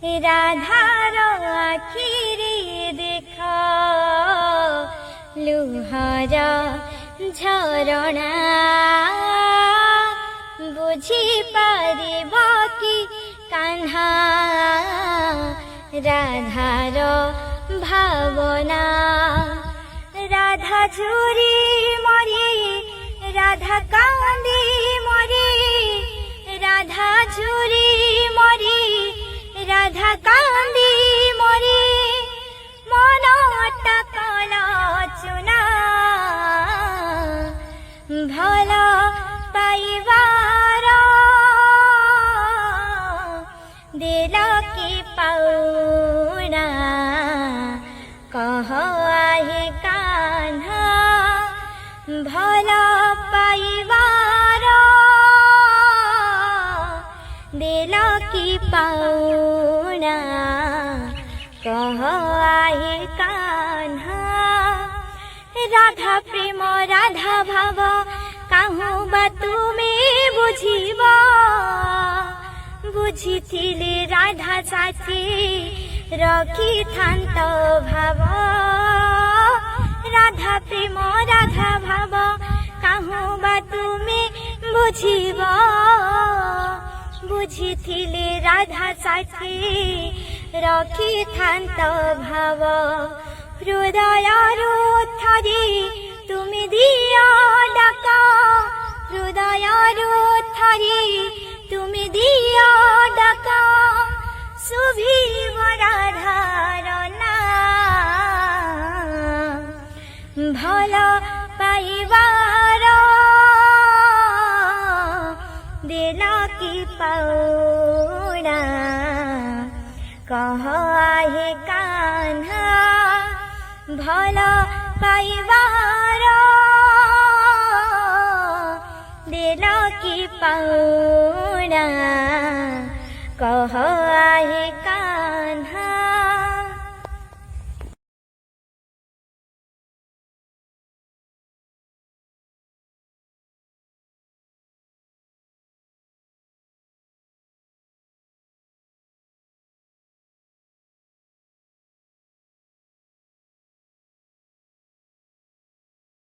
राधार आखिरे देख लुहर झरणा बुझी पारिब कि कान्हा राधार भावना। राधा झुरी मरी राधा कांदी मरी राधा झुरी मरी राधा कांदी मरी मनटा कल चुना भल पाइबार दिल कि पाउना कह आहे कान्हा भल पाइबार दिल कि पाउना कह आहे कान्हा। राधा प्रेम राधा भाव काहु बा तुमे बुझिब बुझिथिले राधा साथी रखी थान्त भाव। राधा प्रेम राधा भाव काहु बा तुमे बुझिब बुझिथिले राधा साथी रखी थान्त भाव। हृदयरु थरी तुमी दिया डाक हृदयरु थरी तुमी दिया डाक शुभिब राधार नाम भल पाइबार दिल कि पाउना कह आहे कान्हा भल पाइबार दिल कि पाउना कह